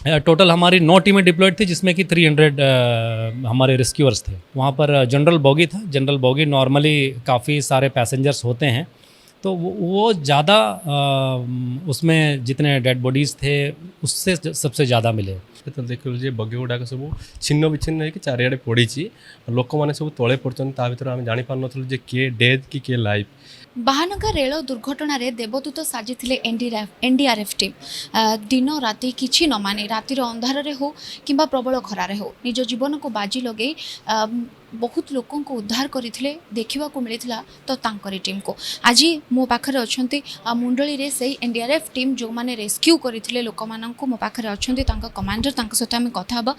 Total हमारी 9 टीमें diploid थी, जिसमें कि 300 हमारे रेस्क्यूअर्स थे। वहाँ पर जनरल बॉगी था। जनरल बॉगी नॉर्मली काफ़ी सारे पैसेंजर्स होते हैं, तो वो ज़्यादा उसमें जितने डेड बॉडीज़ थे उससे सबसे ज़्यादा मिले। तो देखिलु जे बगी गुड़ाक सब छिन्न विच्छिन्न होकर चारिड़े पड़ी लोक मैंने सब तले पड़ते ता भर आम जापर नु जे किए डेथ कि किए लाइफ। बाहानगा रेल दुर्घटन देवदूत साजिले एनडीआरएफ टीम दिन राति किछि न मानी रातिर अंधार हो कि प्रबल खरारे हो निज जीवन को बाजी लगे बहुत लोक उद्धार करते देखा मिलता तो तांकरी टीम को आज मो पाखे अच्छा मुंडली से एनडीआरएफ टीम जो मैंने रेस्क्यू करते लोक मो पाखे अच्छा कमांडर सहित आम कथा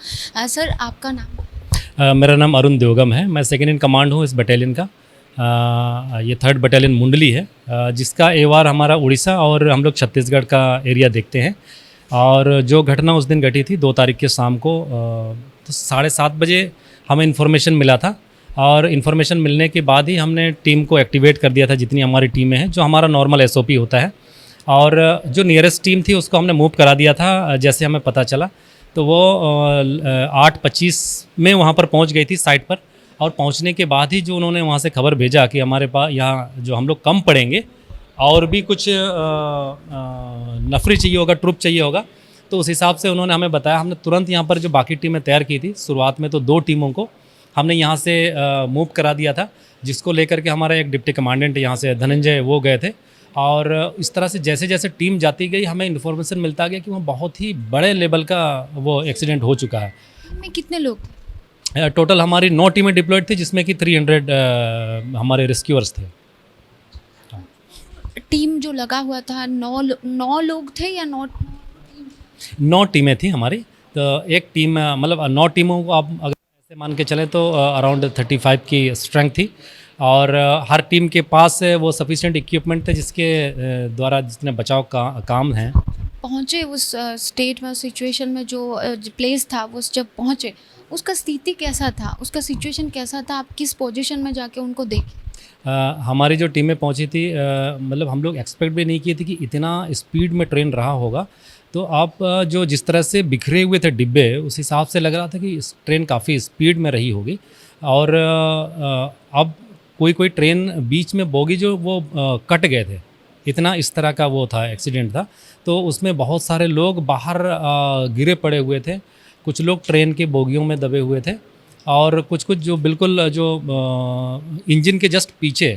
सर आपका नाम? मेरा नाम अरुण देवगम है। मैं सेकेंड इन कमांड हूँ इस बटालियन का। ये 3rd बटालियन मुंडली है, जिसका एवार हमारा उड़ीसा और हम लोग छत्तीसगढ़ का एरिया देखते हैं। और जो घटना उस दिन घटी थी 2 तारीख के शाम को, तो 7:30 बजे हमें इन्फॉर्मेशन मिला था। और इन्फॉर्मेशन मिलने के बाद ही हमने टीम को एक्टिवेट कर दिया था, जितनी हमारी टीमें हैं, जो हमारा नॉर्मल एसओपी होता है। और जो नियरेस्ट टीम थी उसको हमने मूव करा दिया था जैसे हमें पता चला। तो वो 8:25 में वहाँ पर पहुँच गई थी साइट पर। और पहुंचने के बाद ही जो उन्होंने वहाँ से खबर भेजा कि हमारे पास यहाँ जो हम लोग कम पड़ेंगे और भी कुछ नफरी चाहिए होगा, ट्रुप चाहिए होगा, तो उस हिसाब से उन्होंने हमें बताया। हमने तुरंत यहाँ पर जो बाकी टीमें तैयार की थी, शुरुआत में तो 2 टीमों को हमने यहाँ से मूव करा दिया था, जिसको लेकर के हमारा एक डिप्टी कमांडेंट यहाँ से धनंजय वो गए थे। और इस तरह से जैसे जैसे टीम जाती गई हमें इन्फॉर्मेशन मिलता गया कि वहाँ बहुत ही बड़े लेवल का वो एक्सीडेंट हो चुका है। में कितने लोग? टोटल हमारी 9 टीमें डिप्लॉयड थी, जिसमें कि 300 हमारे रेस्क्यूअर्स थे। टीम जो लगा हुआ था 9 लोग थे या 9 टीमें थी हमारी। तो एक टीम मतलब 9 टीमों को आप अगर ऐसे मान के चलें तो अराउंड 35 की स्ट्रेंथ थी। और हर टीम के पास वो सफिशिएंट इक्विपमेंट थे, जिसके द्वारा जितने बचाव का काम है। पहुँचे उस स्टेट में, सिचुएशन में, जो प्लेस था वो जब पहुँचे उसका स्थिति कैसा था, उसका सिचुएशन कैसा था? आप किस पोजीशन में जाके उनको देखे? हमारी जो टीमें पहुंची थी, मतलब हम लोग एक्सपेक्ट भी नहीं किए थे कि इतना स्पीड में ट्रेन रहा होगा। तो आप जो जिस तरह से बिखरे हुए थे डिब्बे, उस हिसाब से लग रहा था कि इस ट्रेन काफ़ी स्पीड में रही होगी। और अब कोई कोई ट्रेन बीच में बोगी जो वो कट गए थे, इतना इस तरह का वो था, एक्सीडेंट था। तो उसमें बहुत सारे लोग बाहर गिरे पड़े हुए थे। कुछ लोग ट्रेन के बोगियों में दबे हुए थे, और कुछ कुछ जो बिल्कुल जो इंजन के जस्ट पीछे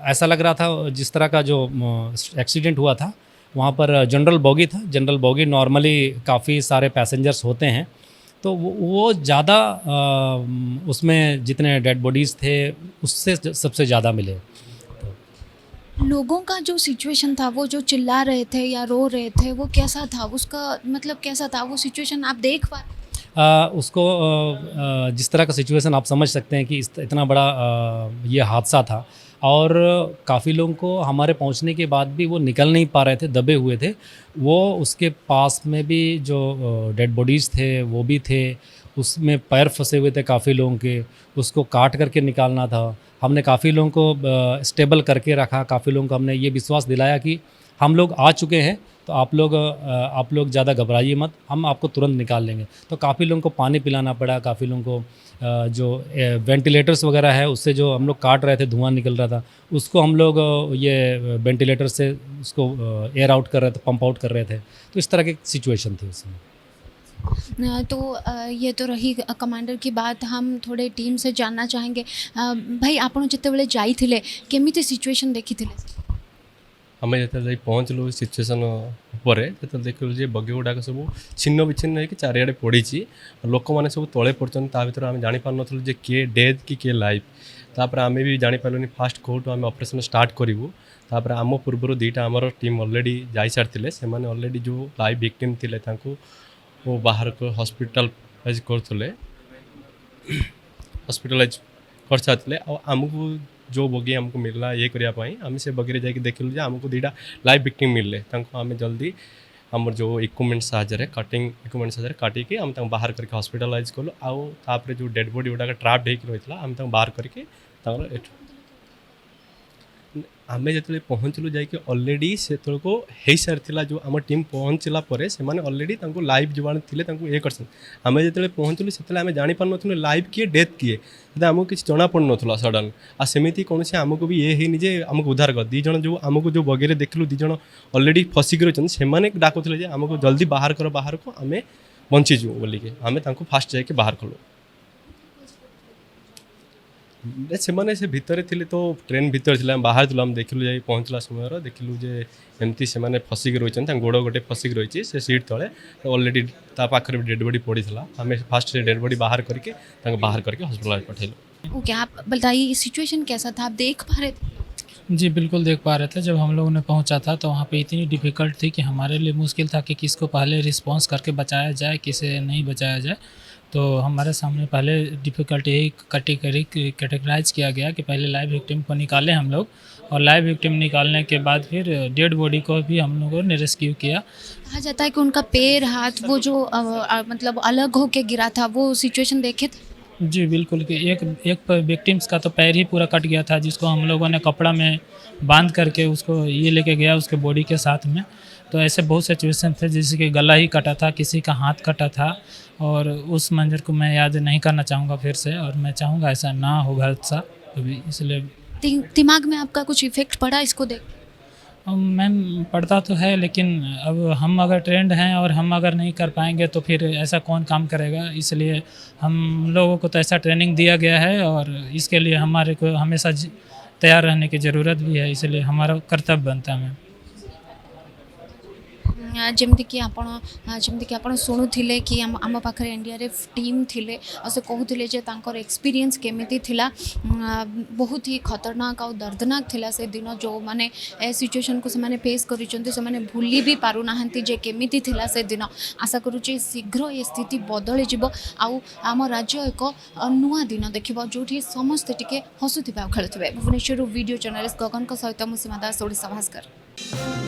ऐसा लग रहा था जिस तरह का जो एक्सीडेंट हुआ था। वहाँ पर जनरल बॉगी था। जनरल बॉगी नॉर्मली काफ़ी सारे पैसेंजर्स होते हैं, तो वो ज़्यादा उसमें जितने डेड बॉडीज़ थे उससे सबसे ज़्यादा मिले। लोगों का जो सिचुएशन था, वो जो चिल्ला रहे थे या रो रहे थे, वो कैसा था? उसका मतलब कैसा था वो सिचुएशन, आप देख पा? उसको जिस तरह का सिचुएशन आप समझ सकते हैं कि इतना बड़ा ये हादसा था। और काफ़ी लोगों को हमारे पहुंचने के बाद भी वो निकल नहीं पा रहे थे, दबे हुए थे। वो उसके पास में भी जो डेड बॉडीज़ थे वो भी थे, उसमें पैर फंसे हुए थे काफ़ी लोगों के, उसको काट करके निकालना था। हमने काफ़ी लोगों को स्टेबल करके रखा। काफ़ी लोगों को हमने ये विश्वास दिलाया कि हम लोग आ चुके हैं, तो आप लोग ज़्यादा घबराइए मत, हम आपको तुरंत निकाल लेंगे। तो काफ़ी लोगों को पानी पिलाना पड़ा। काफ़ी लोगों को जो वेंटिलेटर्स वगैरह है, उससे जो हम लोग काट रहे थे, धुआं निकल रहा था, उसको हम लोग ये वेंटिलेटर से उसको एयर आउट कर रहे थे, पंप आउट कर रहे थे। तो इस तरह की सिचुएशन थी उसमें। तो ये तो रही कमांडर की बात। हम थोड़े टीम से जानना चाहेंगे। भाई आप जिते जाइए केमिति सिचुएशन देखी थे? आम जो पहुँचलु सिचुएसन उपर जो देखिलु जे बगी गुड़ाक सब छिन्न विच्छिन्न होकर चारिड़े पड़ी लोक मैंने सब तले पड़ते ता भर आम जापर नु जे किए डेथ कि किए लाइफ। तापर आम भी जापारूनी फास्ट कौटू आम ऑपरेशन स्टार्ट करूँ। तापर आम पूर्व 2टा आमर टीम ऑलरेडी जाई सारी से ऑलरेडी जो लाइव विक्टिम थे वो बाहर को हॉस्पिटलाइज करते हॉस्पिटलाइज कर सारे। आमको जो बगी आमको मिलला ये करने आम से बगी जाकि देखिलु आमको 2टा लाइव विक्टिम मिलले। आम जल्दी आम जो इक्विपमेंट साहाଯ୍य कटिंग इक्विपमेंट साहाଯ୍य काटिकी आम बाहर करके हॉस्पिटलाइज कलु। आउे जो डेड बॉडी गुड़ाक ट्राप्ड होता आम बाहर करके आमे जो पहुँचलु जाकि अलरेडी से को हो सारी जो आम टीम पहुँचला से अलरेडी लाइव जो थे ये करसन आम जो पहुँचलु से आम जापार नु लाइव किए डेथ किए आमको किसी जना पड़ ना सडन आ सेमती कौन से आमको भी ये है जे आमको उद्धार कर दीज जो आमको जो बगेरे देखलु दीज अलरेडी फसिक रही से डाकुले आमको जल्दी बाहर को आम बंचीजु बोलिके आम फास्ट जाके बाहर कलु से भितर थे तो ट्रेन भितर थी बाहर थी देखलु जा पहुँचला समय देखलु जे एमती से फसिक रही गोड़ गोटे फसिक रही से सीट तले अलरेडी पाखे डेड बॉडी पड़ी आम फास्ट से डेड बॉडी बाहर करके बाहर करके हॉस्पिटल पठेलु। ओके, आप बताइए सिचुएशन कैसा था, आप देख पा रहे थे? जी बिल्कुल देख पा रहे थे। जब हम लोगों ने पहुंचा था तो वहाँ पे इतनी डिफ़िकल्ट थी कि हमारे लिए मुश्किल था कि किसको पहले रिस्पांस करके बचाया जाए, किसे नहीं बचाया जाए। तो हमारे सामने पहले डिफ़िकल्ट यही कैटेगराइज किया गया कि पहले लाइव विक्टिम को निकालें हम लोग, और लाइव विक्टिम निकालने के बाद फिर डेड बॉडी को भी हम लोगों ने रेस्क्यू किया। कहा जाता है कि उनका पैर हाथ वो जो मतलब अलग होके गिरा था, वो सिचुएशन देखे थे? जी बिल्कुल कि एक विक्टिम्स का तो पैर ही पूरा कट गया था, जिसको हम लोगों ने कपड़ा में बांध करके उसको ये लेके गया उसके बॉडी के साथ में। तो ऐसे बहुत सिचुएशन थे जिसके कि गला ही कटा था, किसी का हाथ कटा था, और उस मंजर को मैं याद नहीं करना चाहूँगा फिर से, और मैं चाहूँगा ऐसा ना हो हादसा कभी, इसलिए दिमाग में आपका कुछ इफेक्ट पड़ा इसको देख? मैम पड़ता तो है, लेकिन अब हम अगर ट्रेंड हैं और हम अगर नहीं कर पाएंगे तो फिर ऐसा कौन काम करेगा। इसलिए हम लोगों को तो ऐसा ट्रेनिंग दिया गया है और इसके लिए हमारे को हमेशा तैयार रहने की ज़रूरत भी है, इसलिए हमारा कर्तव्य बनता है। मैम जमीक आप शुणुले कि आम पाखे एनडीआरएफ टीम थिले और से कहते जे तांकर एक्सपीरियंस केमिति थिला, बहुत ही खतरनाक और दर्दनाक थिला से दिन जो माने ए सिचुएशन को से फेस करिसेंती से माने भूली भी पारु नाहंती जे केमिति थिला से दिन। आशा करूची शीघ्र ये स्थिति बदली जिवो आउ आम राज्य एक नुआ दिन देखिबो जोठी समस्त टिके हसुथिबा खेलुथिबे। भुवनेश्वर वीडियो जर्नलिस्ट गगन सहित मुसीमा दास ओडिशा भास्कर।